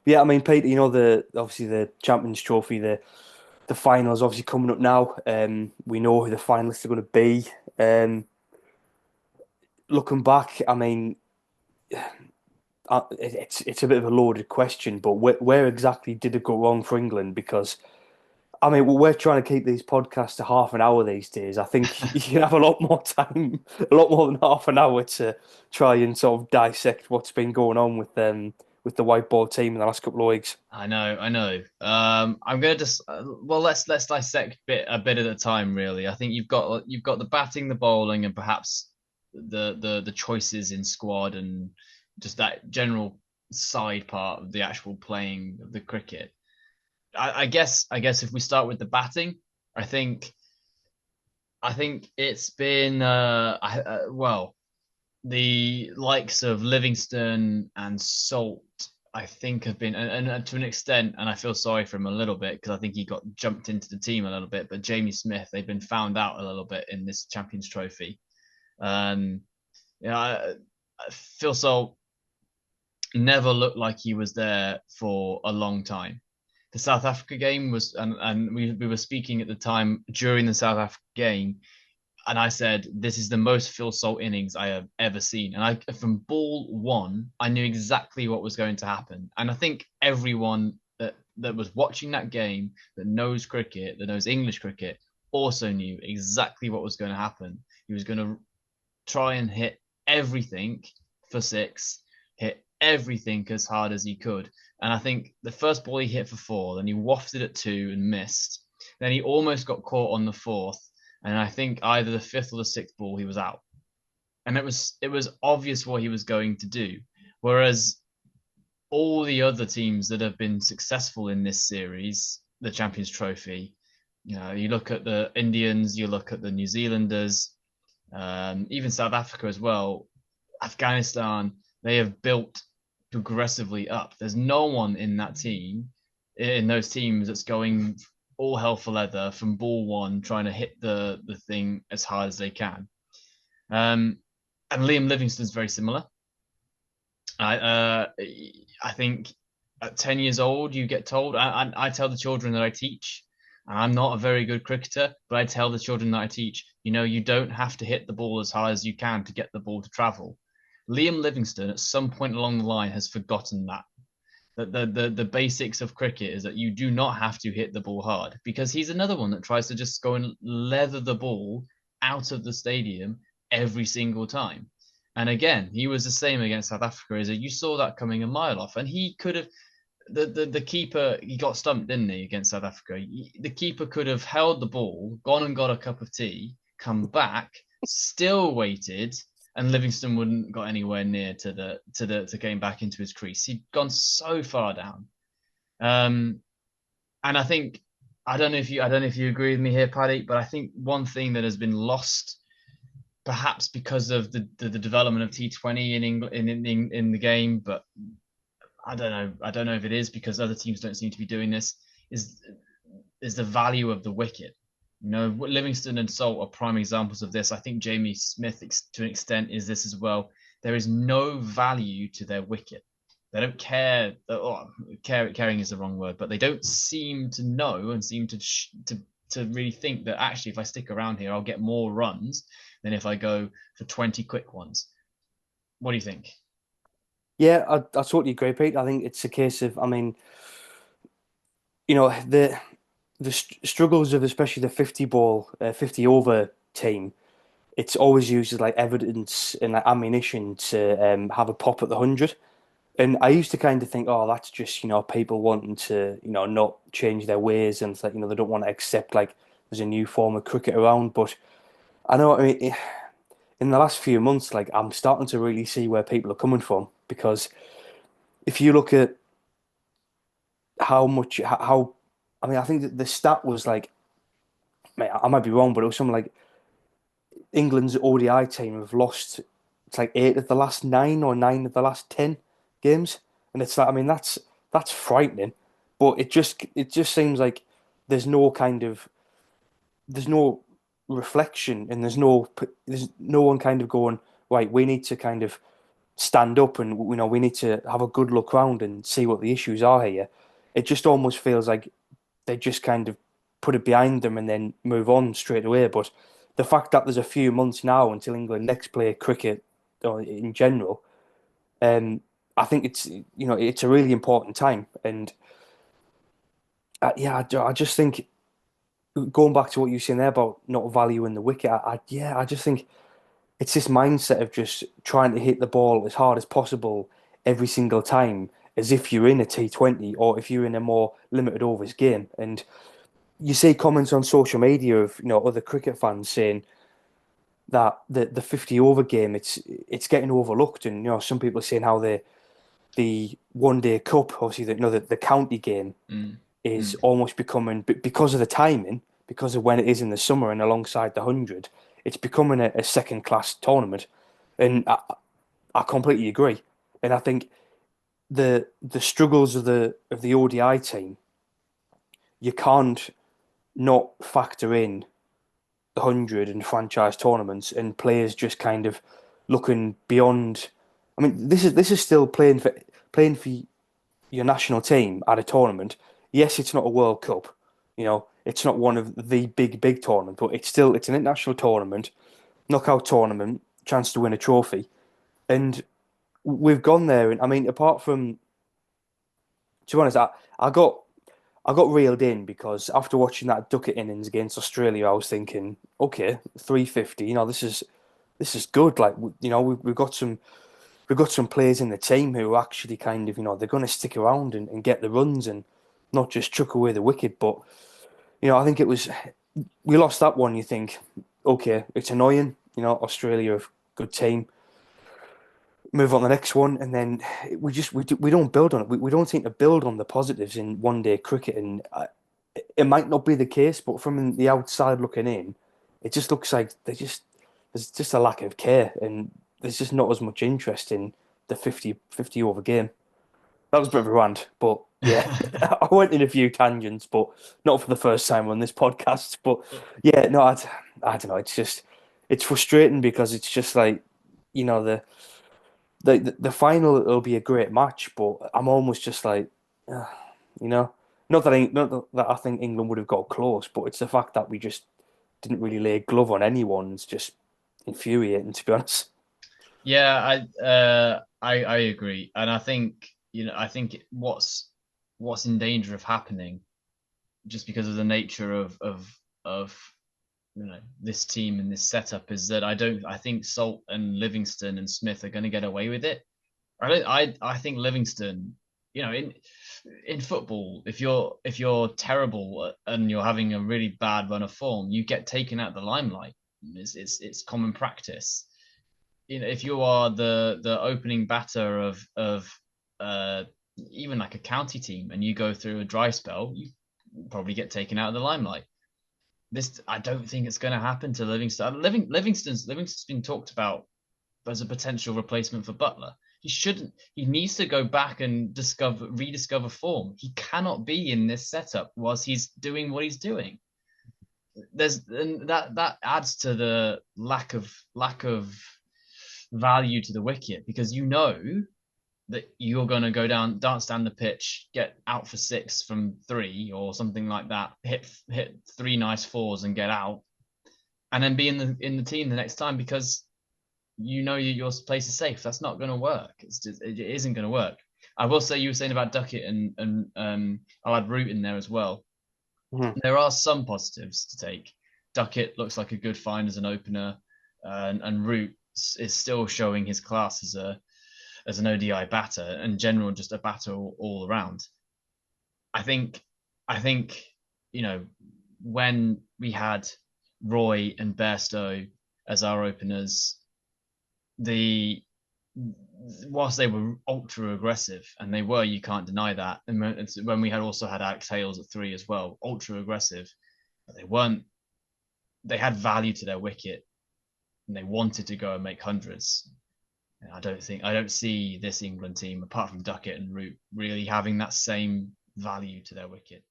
Yeah, I mean, Peter, obviously the Champions Trophy, the final is obviously coming up now. We know who the finalists are going to be. Looking back, I mean, it's a bit of a loaded question, but where exactly did it go wrong for England? Because I mean, we're trying to keep these podcasts to half an hour these days. I think you can have a lot more time, a lot more than half an hour to try and sort of dissect what's been going on with the white ball team in the last couple of weeks. I know, I know. I'm gonna just well, let's dissect a bit at a time. Really, I think you've got the batting, the bowling, and perhaps the choices in squad and just that general side part of the actual playing of the cricket. I guess if we start with the batting, I think I think it's been well, the likes of Livingston and Salt, I think, have been, and to an extent, and I feel sorry for him a little bit because I think he got jumped into the team a little bit. But Jamie Smith, they've been found out a little bit in this Champions Trophy. Um, you know, Phil Salt never looked like he was there for a long time. The South Africa game was, and we were speaking at the time during the South Africa game, and I said, "This is the most Phil Salt innings I have ever seen." And from ball one, I knew exactly what was going to happen. And I think everyone that was watching that game, that knows cricket, that knows English cricket, also knew exactly what was going to happen. He was going to try and hit everything for six, hit everything as hard as he could. And I think the first ball he hit for four, then he wafted at two and missed. Then he almost got caught on the fourth, and I think either the fifth or the sixth ball he was out, and it was obvious what he was going to do. Whereas all the other teams that have been successful in this series, the Champions Trophy, you look at the Indians, you look at the New Zealanders, even South Africa as well, Afghanistan, they have built progressively up. There's no one in those teams that's going all hell for leather from ball one, trying to hit the thing as hard as they can. Um, and Liam Livingston's very similar. I I think at 10 years old, you get told. I tell the children that I teach, and I'm not a very good cricketer, but I tell the children that I teach, you don't have to hit the ball as hard as you can to get the ball to travel. Liam Livingston, at some point along the line, has forgotten that. The basics of cricket is that you do not have to hit the ball hard because he's another one that tries to just go and leather the ball out of the stadium every single time. And again, he was the same against South Africa. Is that you saw that coming a mile off, and he could have the keeper. He got stumped, didn't he, against South Africa? The keeper could have held the ball, gone and got a cup of tea, come back, still waited, and Livingston wouldn't got anywhere near to getting back into his crease. He'd gone so far down. Um, and I don't know if you agree with me here, Paddy, but I think one thing that has been lost, perhaps because of the development of T20 in England in the game, but I don't know. I don't know if it is because other teams don't seem to be doing this. Is is the value of the wicket? Livingston and Salt are prime examples of this. I think Jamie Smith, to an extent, is this as well. There is no value to their wicket. They don't care. Caring is the wrong word, but they don't seem to know and seem to really think that actually, if I stick around here, I'll get more runs than if I go for 20 quick ones. What do you think? Yeah, I totally agree, Pete. I think it's a case of, I mean, the struggles of especially the 50 ball, 50 over team. It's always used as like evidence and like ammunition to have a pop at the 100. And I used to kind of think, oh, that's just, people wanting to, not change their ways and it's like, they don't want to accept like there's a new form of cricket around. But I know, I mean, in the last few months, like I'm starting to really see where people are coming from because if you look at how much, how, I mean, I think that the stat was like, mate, I might be wrong, but it was something like England's ODI team have lost, it's like eight of the last nine or nine of the last 10 games. And it's like, I mean, that's frightening. But it just seems like there's no kind of there's no reflection and there's no one kind of going, right, we need to kind of stand up and we need to have a good look round and see what the issues are here. It just almost feels like they just kind of put it behind them and then move on straight away. But the fact that there's a few months now until England next play cricket or in general, um, I think it's a really important time. And yeah, I just think going back to what you were saying there about not valuing the wicket, I just think it's this mindset of just trying to hit the ball as hard as possible every single time, as if you're in a T20 or if you're in a more limited overs game. And you see comments on social media of other cricket fans saying that the 50 over game it's getting overlooked, and some people are saying how the one day cup, obviously the county game Mm. is Mm. almost becoming, because of the timing, because of when it is in the summer and alongside the 100, it's becoming a second class tournament. And I completely agree. And I think the struggles of the ODI team, you can't not factor in the 100 and franchise tournaments and players just kind of looking beyond. I mean, this is still playing for your national team at a tournament. Yes, it's not a World Cup, it's not one of the big tournaments, but it's an international tournament, knockout tournament, chance to win a trophy, and we've gone there. And I mean, apart from, to be honest, I got reeled in because after watching that Duckett innings against Australia, I was thinking, okay, 350, this is good. Like, we've got some players in the team who are actually kind of, they're going to stick around and get the runs and not just chuck away the wicket. But, I think we lost that one. You think, okay, it's annoying. Australia, a good team. Move on to the next one, and then we don't build on it. We don't seem to build on the positives in one day cricket, and it might not be the case, but from the outside looking in, it just looks like there's just a lack of care, and there's just not as much interest in the 50 over game. That was a bit of a rant, but yeah, I went in a few tangents, but not for the first time on this podcast. But yeah, no, I don't know. It's frustrating because it's just like, the final, it'll be a great match, but I'm almost just like, uh, you know, not that I think England would have got close, but it's the fact that we just didn't really lay a glove on anyone. It's just infuriating, to be honest. Yeah, I agree, and I think I think what's in danger of happening just because of the nature of this team and this setup is that I think Salt and Livingston and Smith are going to get away with it. I think Livingston, in football, if you're terrible and you're having a really bad run of form, you get taken out of the limelight. It's common practice. If you are the opening batter of uh even like a county team and you go through a dry spell, you probably get taken out of the limelight. This I don't think it's going to happen to Livingston. Livingston's been talked about as a potential replacement for Buttler. He shouldn't. He needs to go back and rediscover form. He cannot be in this setup whilst he's doing what he's doing. And that adds to the lack of value to the wicket because that you're going to go down, dance down the pitch, get out for six from three or something like that, hit three nice fours and get out, and then be in the team the next time because your place is safe. That's not going to work. It isn't going to work. I will say you were saying about Duckett and I'll add Root in there as well. Mhm. There are some positives to take. Duckett looks like a good find as an opener, and Root is still showing his class as an ODI batter and general just a batter all around. I think I think when we had Roy and Bairstow as our openers, the whilst they were ultra aggressive, and they were, you can't deny that. And when we had also had Alex Hales at three as well, ultra aggressive, but they weren't. They had value to their wicket, and they wanted to go and make hundreds. And I don't see this England team apart from Duckett and Root really having that same value to their wicket.